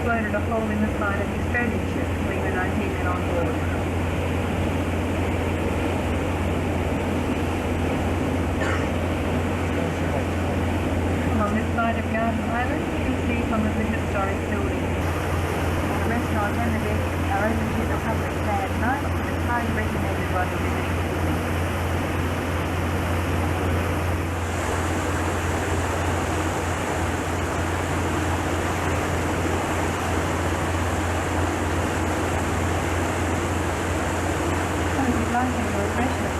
exploded a hole in the side of the Australian ship, leaving 19 men on board. On this side of Garden Island, you can see some of the historic buildings. The restaurant and the deck are open to the public day at night and is highly recommended by the visiting public.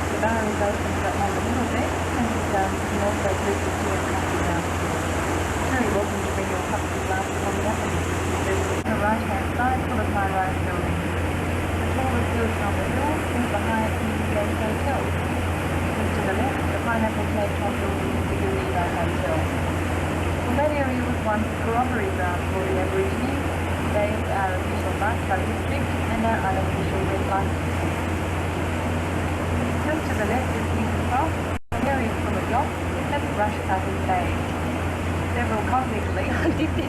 The bar is open on the middle deck and you can also drink the tea and coffee downstairs. Very welcome to bring your cups and glasses on the upper deck. On the right hand side full of high-rise buildings. The tallest building on the hill is the Hyatt Newgate Hotel. Just to the left, the Pineapple Cape Top building is the Unido Hotel. Well, that area was once a corroboree ground for the Aborigines. They are official nightclub district and are unofficial red light district. Just to the left is Newton Cross, an area full of yachts and brush cutting bay. Several convictly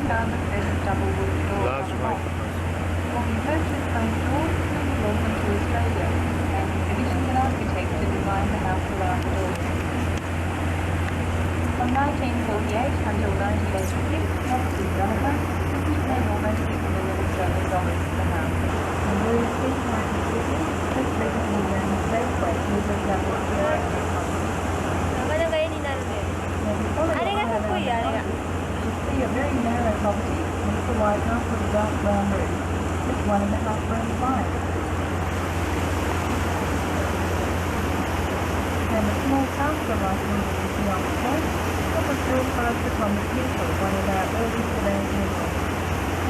found the present double wood doors on the wall. When we purchased those doors, we brought them to Australia and commissioned an architect to design the house around the doors. From 1948 until 1986, property developer paid almost $6 million for the house. And Louis C. Martin City just recently learned Safeway moved up to the area. なかなか絵になるね。あれがかっこいい、あれが。You see a very narrow property with the white house with a dark brown roof. It's 1.5 rooms wide. And the small castle right here that you see on the coast, that was built for us upon the Pinnacle, one of our early sedan vehicles.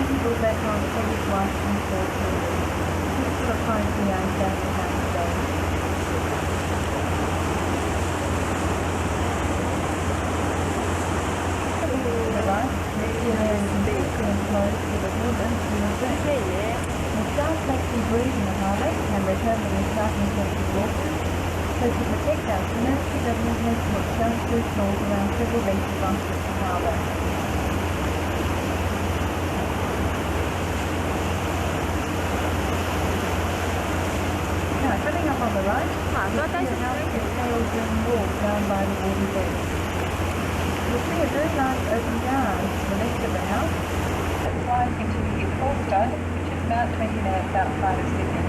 And he built that home for his wife and 4 children. This is the price he owns out the house today. To the right, the area is completely enclosed with a wooden steel fence. The staff makes you breathe in the harbour and they permanently start intensive waters. So to protect us, the Ministry government has put shelter stalls around several beaches on the harbour. Now, coming up on the right, you'll see a house with sail green walls down by the water's edge. You'll see a very large open garage to the left of the house that flies into the Portstud, which is about 20 minutes outside of Sydney.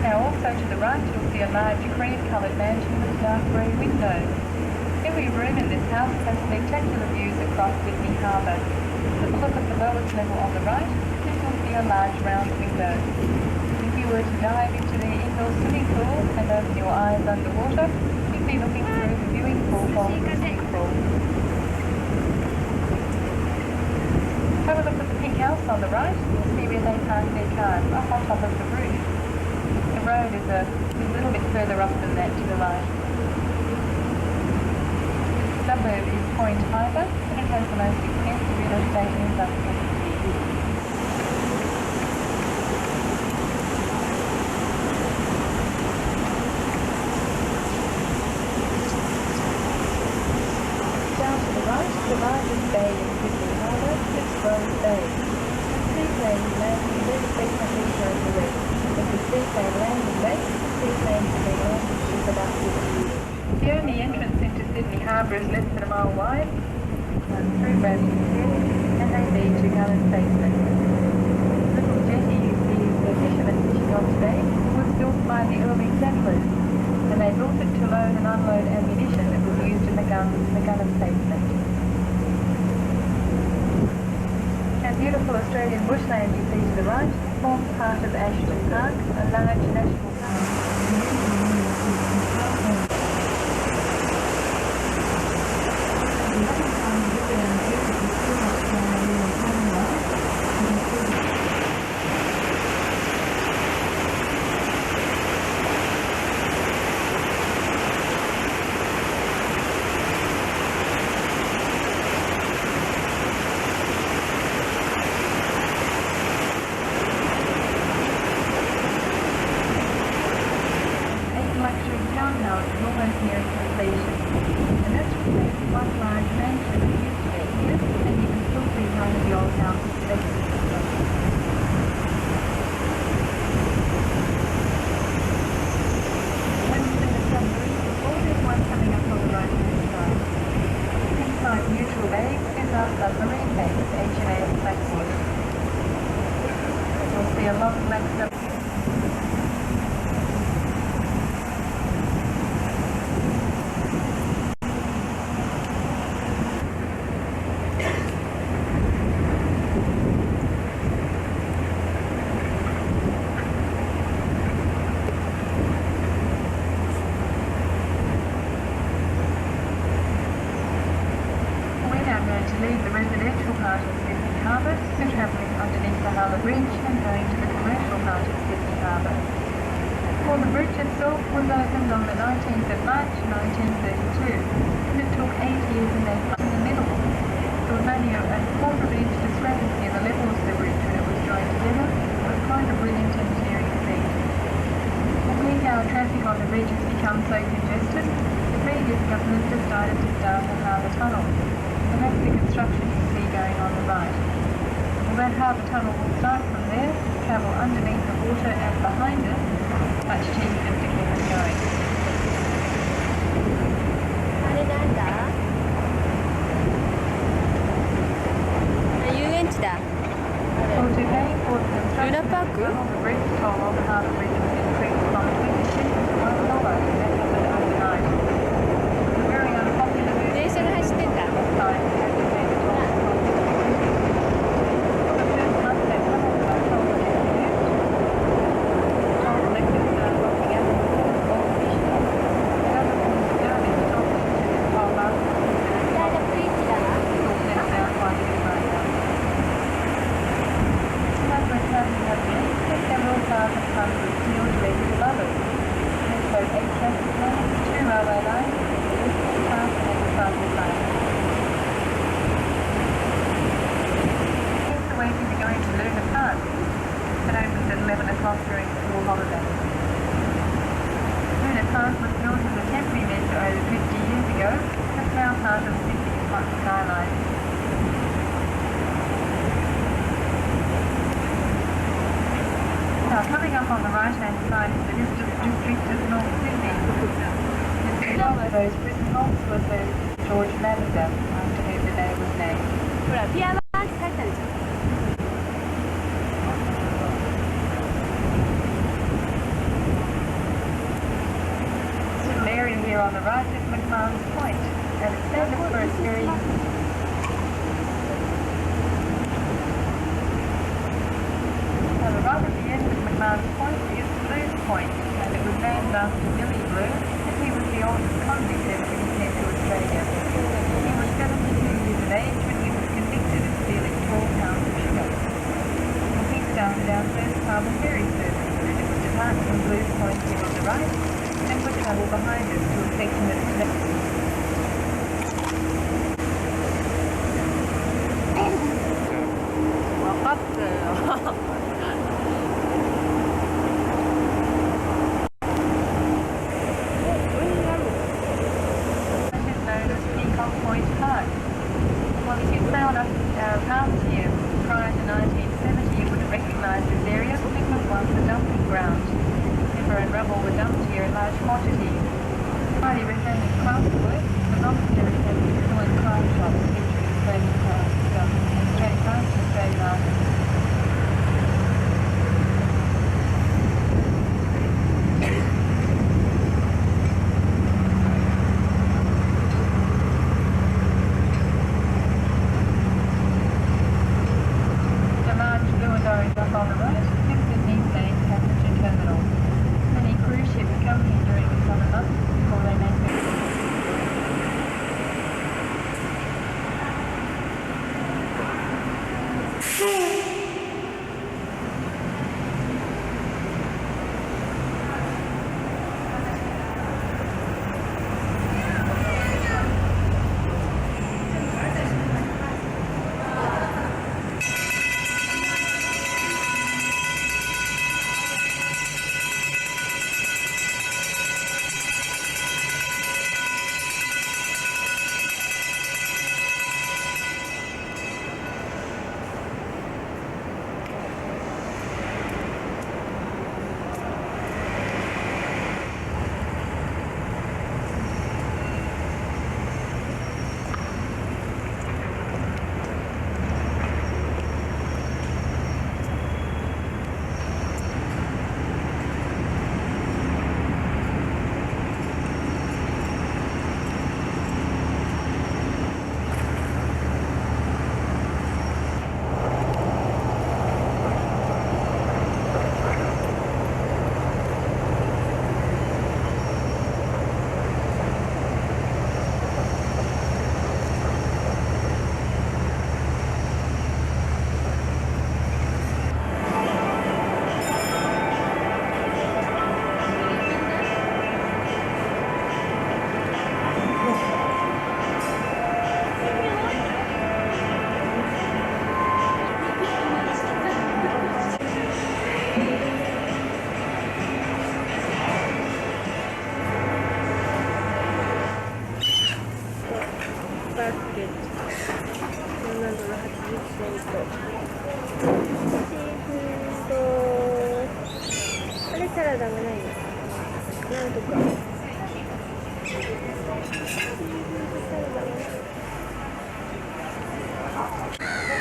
Now also to the right you'll see a large cream-coloured mansion with dark grey windows. Every room in this house has spectacular views across Sydney Harbour. Have a look at the lowest level on the right, this will see a large round window. If you were to dive into the indoor swimming pool and open your eyes underwater, you'd be looking through the viewing pool from the swimming pool. Have a look at the pink house on the right, you'll see where they park their cars up on top of the roof. The road is a little bit further up than that to the right. This suburb is Point Harbour and it has the most extensive real estate in South Sydney. goes less than a mile wide, through Bradley Head, and they lead to Gallen Basement. The little jetty you see the fishermen fishing on today was built by the early settlers, and they built it to load and unload ammunition that was used in the guns in the Gallen Basement. And beautiful Australian bushland you see to the right forms part of Ashton Park, a large national park. Luxury townhouses almost near completion, and that's replaced one large mansion that used to be here, and you can still see part of the old house today. When you see the submarine, there's one coming up on the right-hand side. Inside Neutral Bay is our submarine base, HMAS Blackwood. You'll see a long black submarine. Leave the residential part of Sydney Harbour, so travelling underneath the Harbour Bridge and going to the commercial part of Sydney Harbour. Well, the bridge itself was opened on the 19th of March 1932, and it took 8 years and 8 months in the middle. There was only a quarter of an inch discrepancy in the level of the bridge when it was joined together. It was quite a brilliant engineering feat. With how traffic on the bridge has become so congested, the previous government decided to start a harbour tunnel. And that's the construction you see going on the right. Well, that harbour tunnel will start from there, travel underneath the water and behind it, much cheaper just to keep it going. あれなんだ？遊園地だ。 Well, to pay for the construction, Luna Park? the bridge toll on the harbour bridge was increased from 22 to $1, and that happened overnight. It was a very unpopular move. 電車が走ってんだ。 During school holidays. Luna Park was built as a temporary measure over 50 years ago. It's now part of Sydney's hot skyline. Now coming up on the right-hand side is the district of North Sydney. One of those prison halls was the George Lavender, after whom the day was named. ほら、ピアノって書いてあるじゃん。 Here on the right is McMahon's Point, and it's famous for its very... On the right at the end of McMahon's Point is Blues Point, and it was named after Billy Blue, and he was the oldest convict ever to be sent to Australia. He was 72 years of age when he was convicted of stealing 12 pounds of sugar. And he started our first harbour ferry service, and it was departing from Blues Point here on the right, and would travel behind us to a section of its left. This is known as Peacock Point Park. Well, if you sailed up past here prior to 1970, you would have recognised this area. It was once a dumping ground. Timber and rubble were dumped here in large quantities. Highly resented craft work, the Long here is a excellent car shop featuring trading cars, guns, and K-cars to trade on. The large blue doors up on the right gives the Nice passenger terminal. Many cruise ships come here during the summer months before they make theirバスケット7ドル80セントシーフードあれサラダがないのなんとかシーフードサラダがない